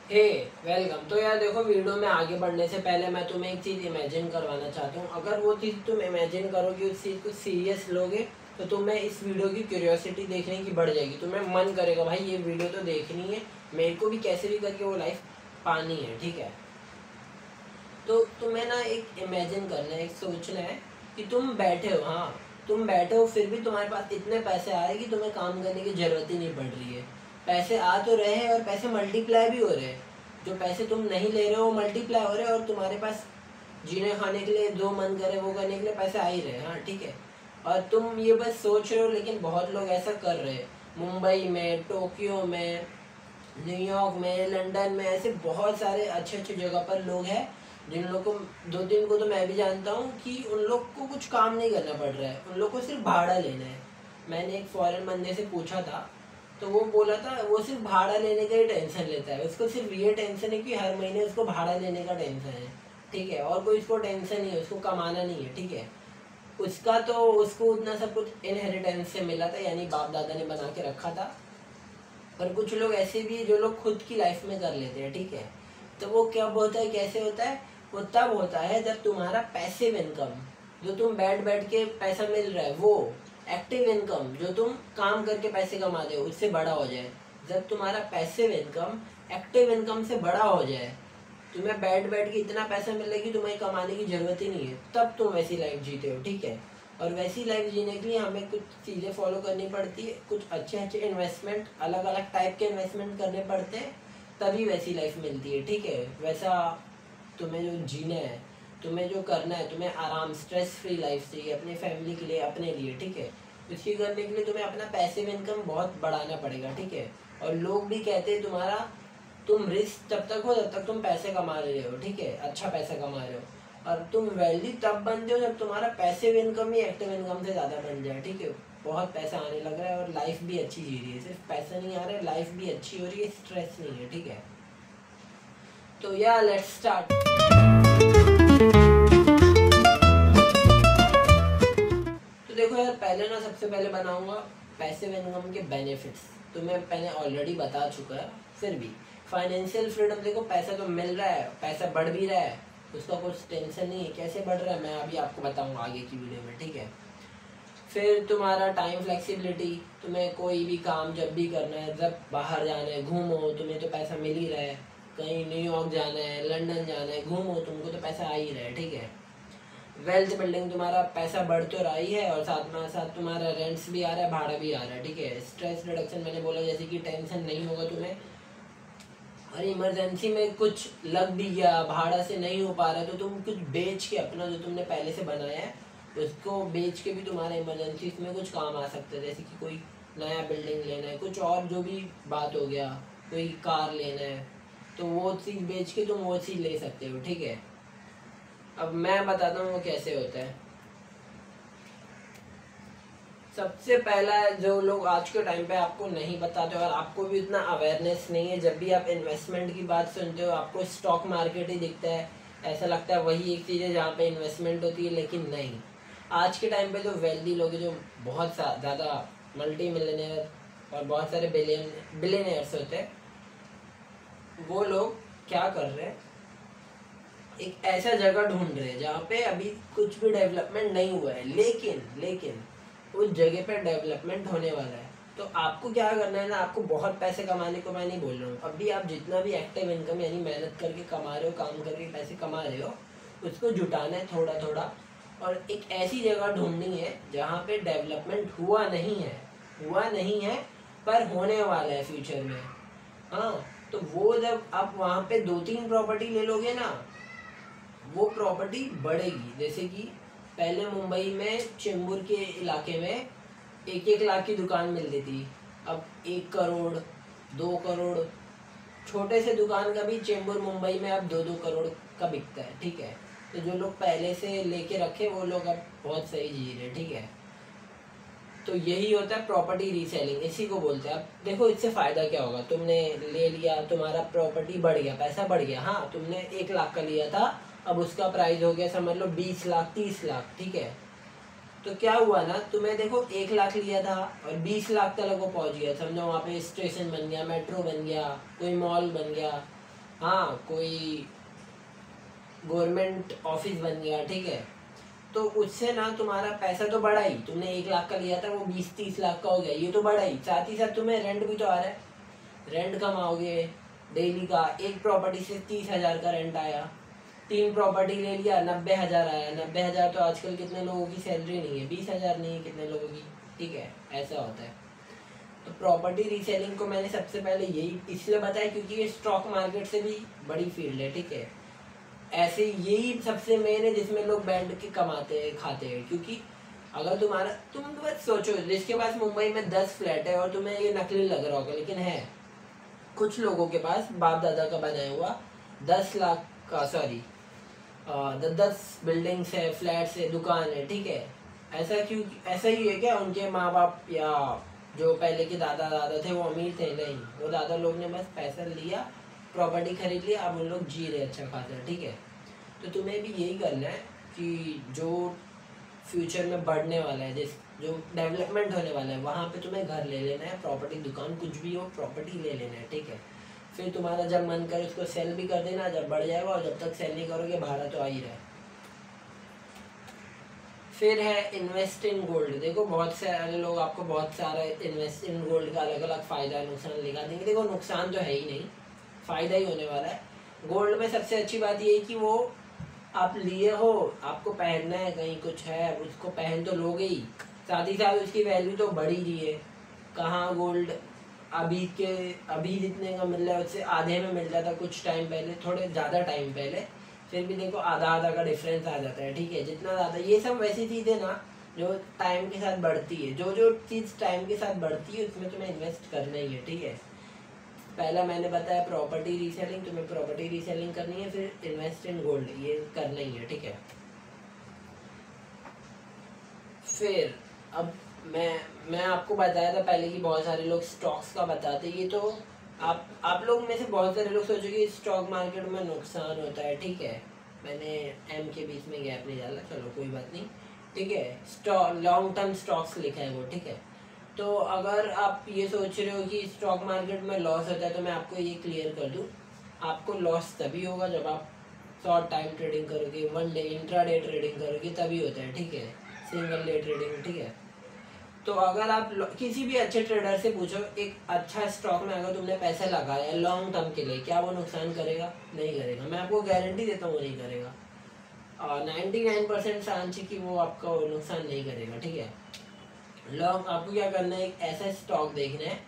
हे welcome. तो यार देखो, वीडियो में आगे बढ़ने से पहले मैं तुम्हें एक चीज़ इमेजिन करवाना चाहता हूँ। अगर वो चीज़ तुम इमेजिन करोगे, उस चीज़ को सीरियस लोगे, तो तुम्हें इस वीडियो की क्यूरियोसिटी देखने की बढ़ जाएगी। तुम्हें मन करेगा भाई ये वीडियो तो देखनी है, मेरे को भी कैसे भी करके वो लाइफ पानी है। ठीक है, तो तुम्हें ना एक इमेजिन करना है, एक सोचना है कि तुम बैठे हो। हाँ, तुम बैठे हो, फिर भी तुम्हारे पास इतने पैसे आ रहे हैं कि तुम्हें काम करने की ज़रूरत ही नहीं पड़ रही है। पैसे आ तो रहे हैं और पैसे मल्टीप्लाई भी हो रहे हैं। जो पैसे तुम नहीं ले रहे हो वो मल्टीप्लाई हो रहे हैं, और तुम्हारे पास जीने खाने के लिए जो मन करे वो करने के लिए पैसे आ ही रहे हैं। हाँ ठीक है, और तुम ये बस सोच रहे हो, लेकिन बहुत लोग ऐसा कर रहे हैं। मुंबई में, टोक्यो में, न्यूयॉर्क में, लंदन में, ऐसे बहुत सारे अच्छे अच्छे जगह पर लोग हैं जिन लोग को, दो तीन को तो मैं भी जानता हूँ, कि उन लोग को कुछ काम नहीं करना पड़ रहा है, उन लोग को सिर्फ भाड़ा लेना है। मैंने एक फॉरेन बंदे से पूछा था, तो वो बोला था वो सिर्फ भाड़ा लेने का ही टेंशन लेता है। उसको सिर्फ ये टेंशन है कि हर महीने उसको भाड़ा लेने का टेंशन है। ठीक है, और कोई उसको टेंशन नहीं है, उसको कमाना नहीं है। ठीक है, उसका तो उसको उतना सब कुछ इनहेरिटेंस से मिला था, यानी बाप दादा ने बना के रखा था। पर कुछ लोग ऐसे भी हैं जो लोग खुद की लाइफ में कर लेते हैं। ठीक है, तो वो कब होता है, कैसे होता है? वो तब होता है जब तुम्हारा पैसिव इनकम, जो तुम बैठ बैठ के पैसा मिल रहा है, वो एक्टिव इनकम, जो तुम काम करके पैसे कमाते हो, उससे बड़ा हो जाए। जब तुम्हारा पैसिव इनकम एक्टिव इनकम से बड़ा हो जाए, तुम्हें बैठ बैठ के इतना पैसा मिलेगी, तुम्हें कमाने की जरूरत ही नहीं है, तब तुम वैसी लाइफ जीते हो। ठीक है, और वैसी लाइफ जीने के लिए हमें कुछ चीज़ें फॉलो करनी पड़ती है, कुछ अच्छे अच्छे इन्वेस्टमेंट, अलग अलग टाइप के इन्वेस्टमेंट करने पड़ते हैं, तभी वैसी लाइफ मिलती है। ठीक है, वैसा तुम्हें जो जीना है, तुम्हें जो करना है, तुम्हें आराम, स्ट्रेस फ्री लाइफ चाहिए अपनी फैमिली के लिए, अपने लिए। ठीक है, इसकी करने के लिए तुम्हें अपना पैसिव इनकम बहुत बढ़ाना पड़ेगा। ठीक है, और लोग भी कहते हैं तुम्हारा, तुम रिस्क जब तक हो तब तक तुम पैसे कमा रहे हो। ठीक है, अच्छा पैसा कमा रहे हो, और तुम वेल्दी तब बनते हो जब तुम्हारा पैसिव इनकम ही एक्टिव इनकम से ज़्यादा बन जाए। ठीक है, बहुत पैसा आने लग रहा है और लाइफ भी अच्छी जी रही है, सिर्फ पैसा नहीं आ रहा है, लाइफ भी अच्छी हो रही है, स्ट्रेस नहीं है। ठीक है, तो या लेट्स स्टार्ट। तो देखो यार, पहले ना सबसे पहले बनाऊंगा पैसिव इनकम के बेनिफिट्स। तो मैं पहले ऑलरेडी बता चुका है, फिर भी फाइनेंशियल फ्रीडम। देखो, पैसा तो मिल रहा है, पैसा बढ़ भी रहा है, उसका कुछ टेंशन नहीं है। कैसे बढ़ रहा है मैं अभी आपको बताऊंगा आगे की वीडियो में। ठीक है, फिर तुम्हारा टाइम फ्लेक्सिबिलिटी, तुम्हें कोई भी काम जब भी करना है, जब बाहर जाना है घूमो, तुम्हें तो पैसा मिल ही रहा है। कहीं न्यूयॉर्क जाना है, लंदन जाना है, घूमो, तुमको तो पैसा आ ही रहा है। ठीक है, वेल्थ बिल्डिंग, तुम्हारा पैसा बढ़ तो रहा ही है, और साथ में साथ तुम्हारा रेंट्स भी आ रहा है, भाड़ा भी आ रहा है। ठीक है, स्ट्रेस रिडक्शन, मैंने बोला जैसे कि टेंशन नहीं होगा तुम्हें, और इमरजेंसी में कुछ लग भी गया, भाड़ा से नहीं हो पा रहा, तो तुम कुछ बेच के अपना जो तुमने पहले से बनाया है उसको बेच के भी तुम्हारा इमरजेंसी में कुछ काम आ सकता है। जैसे कि कोई नया बिल्डिंग लेना है, कुछ और जो भी बात हो गया, कोई कार लेना है, तो वो चीज़ बेच के तुम वो चीज़ ले सकते हो। ठीक है, अब मैं बताता हूँ वो कैसे होता है। सबसे पहला, जो लोग आज के टाइम पे आपको नहीं बताते और आपको भी उतना अवेयरनेस नहीं है, जब भी आप इन्वेस्टमेंट की बात सुनते हो आपको स्टॉक मार्केट ही दिखता है, ऐसा लगता है वही एक चीज़ है जहाँ पे इन्वेस्टमेंट होती है, लेकिन नहीं। आज के टाइम पे जो वेल्दी लोग हैं, जो बहुत ज़्यादा मल्टी मिलियनियर और बहुत सारे बिलियनियर्स होते हैं, वो लोग क्या कर रहे हैं, एक ऐसा जगह ढूंढ रहे हैं जहाँ पे अभी कुछ भी डेवलपमेंट नहीं हुआ है, लेकिन लेकिन उस जगह पे डेवलपमेंट होने वाला है। तो आपको क्या करना है ना, आपको बहुत पैसे कमाने को मैं नहीं बोल रहा हूँ, अभी आप जितना भी एक्टिव इनकम यानी मेहनत करके कमा रहे हो, काम करके पैसे कमा रहे हो, उसको जुटाना है थोड़ा थोड़ा, और एक ऐसी जगह ढूंढनी है जहाँ पे डेवलपमेंट हुआ नहीं है पर होने वाला है फ्यूचर में। हाँ, तो वो जब आप वहाँ पे दो तीन प्रॉपर्टी ले लोगे ना, वो प्रॉपर्टी बढ़ेगी। जैसे कि पहले मुंबई में चेंबूर के इलाके में 1-1 लाख की दुकान मिलती थी, अब 1 करोड़, 2 करोड़, छोटे से दुकान का भी चेंबूर मुंबई में अब 2-2 करोड़ का बिकता है। ठीक है, तो जो लोग पहले से लेके रखे वो लोग अब बहुत सही जी रहे। ठीक है, तो यही होता है प्रॉपर्टी रीसेलिंग, इसी को बोलते हैं। अब देखो, इससे फ़ायदा क्या होगा, तुमने ले लिया, तुम्हारा प्रॉपर्टी बढ़ गया, पैसा बढ़ गया। हाँ, तुमने 1 लाख का लिया था, अब उसका प्राइस हो गया समझ लो 20 लाख, 30 लाख। ठीक है, तो क्या हुआ ना, तुम्हें देखो 1 लाख लिया था और 20 लाख तक वो पहुंच गया, समझो वहाँ पे स्टेशन बन गया, मेट्रो बन गया, कोई मॉल बन गया, हाँ कोई गवर्नमेंट ऑफिस बन गया, ठीक है, तो उससे ना तुम्हारा पैसा तो बढ़ा ही, तुमने 1 लाख का लिया था वो 20-30 लाख का हो गया, ये तो बढ़ा ही, साथ ही साथ तुम्हें रेंट भी तो आ रहा है, रेंट कमाओगे डेली का। एक प्रॉपर्टी से 30,000 का रेंट आया, 3 प्रॉपर्टी ले लिया 90,000 आया। 90,000 तो आजकल कितने लोगों की सैलरी नहीं है, 20,000 नहीं है कितने लोगों की, ठीक है, ऐसा होता है। तो प्रॉपर्टी रीसेलिंग को मैंने सबसे पहले यही इसलिए बताया क्योंकि ये स्टॉक मार्केट से भी बड़ी फील्ड है, ठीक है। ऐसे यही सबसे मेन है जिसमें लोग बैठ के कमाते हैं खाते हैं, क्योंकि अगर तुम बस सोचो जिसके पास मुंबई में 10 फ्लैट है और तुम्हें ये नकली लग रहा होगा, लेकिन है कुछ लोगों के पास बाप दादा का बनाया हुआ 10 लाख का, सॉरी 10 बिल्डिंग्स है, फ्लैट्स है, दुकान है, ठीक है। ऐसा क्यों, ऐसा ही है क्या उनके माँ बाप या जो पहले के दादा दादा थे वो अमीर थे? नहीं, वो दादा लोग ने बस पैसा लिया, प्रॉपर्टी खरीद लिया, अब उन लोग जी रहे अच्छा खासा, ठीक है। तो तुम्हें भी यही करना है कि जो फ्यूचर में बढ़ने वाला है, जिस जो डेवलपमेंट होने वाला है वहाँ पे तुम्हें घर ले लेना है, प्रॉपर्टी दुकान कुछ भी हो प्रॉपर्टी ले लेना है, ठीक है। फिर तुम्हारा जब मन करे उसको सेल भी कर देना जब बढ़ जाएगा, और जब तक सेल नहीं करोगे भाड़ा तो आ ही रहा है। फिर है इन्वेस्ट इन गोल्ड। देखो बहुत सारे लोग आपको बहुत सारा इन्वेस्ट इन गोल्ड का अलग अलग फ़ायदा नुकसान लिखा देंगे, देखो नुकसान तो है ही नहीं, फ़ायदा ही होने वाला है। गोल्ड में सबसे अच्छी बात ये है कि वो आप लिए हो, आपको पहनना है, कहीं कुछ है उसको पहन तो लोगे ही, साथ ही साथ उसकी वैल्यू तो बढ़ ही रही है। कहाँ गोल्ड अभी जितने का मिल रहा है उससे आधे में मिल जाता कुछ टाइम पहले, थोड़े ज़्यादा टाइम पहले, फिर भी देखो आधा आधा का डिफरेंस आ जाता है, ठीक है। जितना ज़्यादा ये सब वैसी चीज़ें ना जो टाइम के साथ बढ़ती है, जो जो चीज़ टाइम के साथ बढ़ती है उसमें तुम्हें इन्वेस्ट करना ही है, ठीक है। पहला मैंने बताया प्रॉपर्टी रीसेलिंग, तुम्हें प्रॉपर्टी रीसेलिंग करनी है, फिर इन्वेस्ट इन गोल्ड ये करना ही है, ठीक है। फिर अब मैं आपको बताया था पहले कि बहुत सारे लोग स्टॉक्स का बताते, ये तो आप लोग में से बहुत सारे लोग सोचो कि स्टॉक मार्केट में नुकसान होता है, ठीक है। मैंने एम के बीच में गैप नहीं डाला, चलो कोई बात नहीं, ठीक है। स्टॉक लॉन्ग टर्म स्टॉक्स लिखा है वो, ठीक है। तो अगर आप ये सोच रहे हो कि स्टॉक मार्केट में लॉस होता है, तो मैं आपको ये क्लियर कर दूँ, आपको लॉस तभी होगा जब आप शॉर्ट टाइम ट्रेडिंग करोगे, वन डे इंट्राडे ट्रेडिंग करोगे, तभी होता है, ठीक है, सिंगल डे ट्रेडिंग, ठीक है। तो अगर आप किसी भी अच्छे ट्रेडर से पूछो, एक अच्छा स्टॉक में अगर तुमने पैसा लगाया है लॉन्ग टर्म के लिए, क्या वो नुकसान करेगा? नहीं करेगा, मैं आपको गारंटी देता हूँ वो नहीं करेगा। 99% चांस है कि वो आपका नुकसान नहीं करेगा, ठीक है। लॉन्ग आपको क्या करना है, एक ऐसा स्टॉक देखना है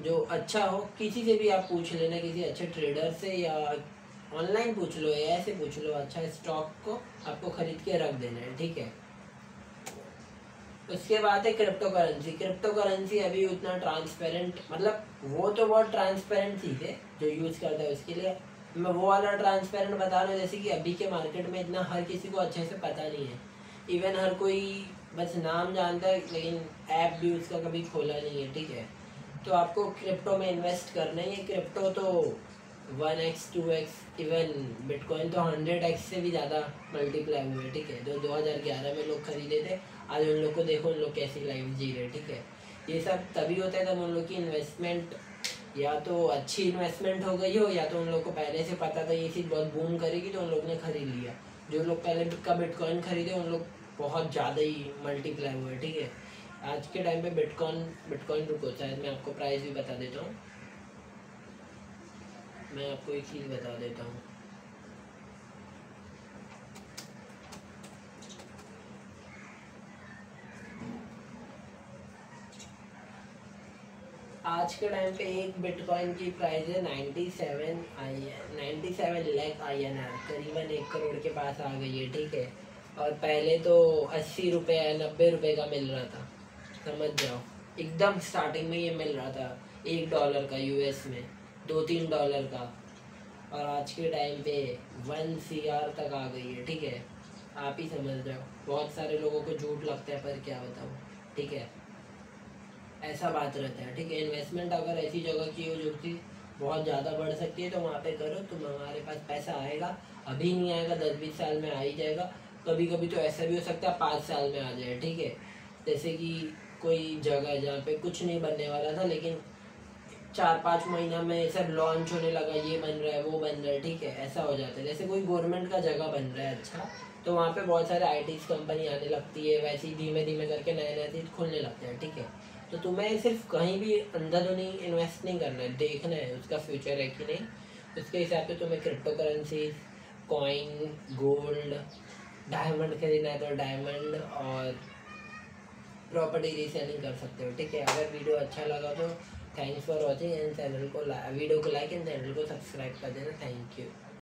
जो अच्छा हो, किसी से भी आप पूछ लेना, किसी अच्छे ट्रेडर से या ऑनलाइन पूछ लो या ऐसे पूछ लो, अच्छा स्टॉक को आपको खरीद के रख देना है, ठीक है। उसके बाद है क्रिप्टो करेंसी। क्रिप्टो करेंसी अभी उतना ट्रांसपेरेंट, मतलब वो तो बहुत ट्रांसपेरेंट चीज़ है जो यूज़ करता है उसके लिए, मैं वो वाला ट्रांसपेरेंट बता रहा हूँ जैसे कि अभी के मार्केट में इतना हर किसी को अच्छे से पता नहीं है, इवन हर कोई बस नाम जानता है लेकिन ऐप भी उसका कभी खोला नहीं है, ठीक है। तो आपको क्रिप्टो में इन्वेस्ट करना ही है। क्रिप्टो तो 1x 2x इवन बिटकॉइन तो 100x से भी ज़्यादा मल्टीप्लाई हुए, ठीक है। जो 2011 में लोग खरीदे थे, आज उन लोग को देखो उन लोग कैसी लाइफ जी रहे, ठीक है। ये सब तभी होता है जब उन लोग की इन्वेस्टमेंट या तो अच्छी इन्वेस्टमेंट हो गई हो, या तो उन लोग को पहले से पता था ये चीज़ बहुत बूम करेगी तो उन लोग ने खरीद लिया। जो लोग पहले का बिटकॉइन खरीदे उन लोग बहुत ज़्यादा ही मल्टीप्लाई हुए, ठीक है। आज के टाइम पे बिटकॉइन रुको शायद मैं आपको प्राइस भी बता देता हूँ, मैं आपको एक चीज़ बता देता हूँ। आज के टाइम पे एक बिटकॉइन की प्राइस है 97 लाख INR, करीबन 1 करोड़ के पास आ गई है, ठीक है। और पहले तो 80 रुपये 90 रुपये का मिल रहा था, समझ जाओ, एकदम स्टार्टिंग में ये मिल रहा था $1 का US में, $2-3 का, और आज के टाइम पे 1 CR तक आ गई है, ठीक है। आप ही समझ जाओ, बहुत सारे लोगों को झूठ लगता है पर क्या बताऊँ, ठीक है, ऐसा बात रहता है, ठीक है। इन्वेस्टमेंट अगर ऐसी जगह की हो जो कि बहुत ज़्यादा बढ़ सकती है तो वहाँ पे करो, तुम हमारे पास पैसा आएगा, अभी नहीं आएगा 10-20 साल में आ ही जाएगा, कभी कभी तो ऐसा भी हो सकता है 5 साल में आ जाए, ठीक है। जैसे कि कोई जगह जहाँ पे कुछ नहीं बनने वाला था लेकिन 4-5 महीना में सब लॉन्च होने लगा, ये बन रहा है वो बन रहा है, ठीक है, ऐसा हो जाता है। जैसे कोई गवर्नमेंट का जगह बन रहा है अच्छा, तो वहाँ पे बहुत सारे आई कंपनी आने लगती है, वैसे ही धीमे धीमे करके नए नए चीज़ खुलने लगते हैं, ठीक है। तो तुम्हें सिर्फ कहीं भी अंधाधुनी इन्वेस्ट नहीं करना है, देखना है उसका फ्यूचर है कि नहीं। उसके हिसाब से तुम्हें crypto currency, coin, gold, diamond खरीदना है तो डायमंड, और प्रॉपर्टी रीसेलिंग कर सकते हो, ठीक है। अगर वीडियो अच्छा लगा तो thanks for watching and video को लाइक एंड चैनल को सब्सक्राइब कर देना। Thank you.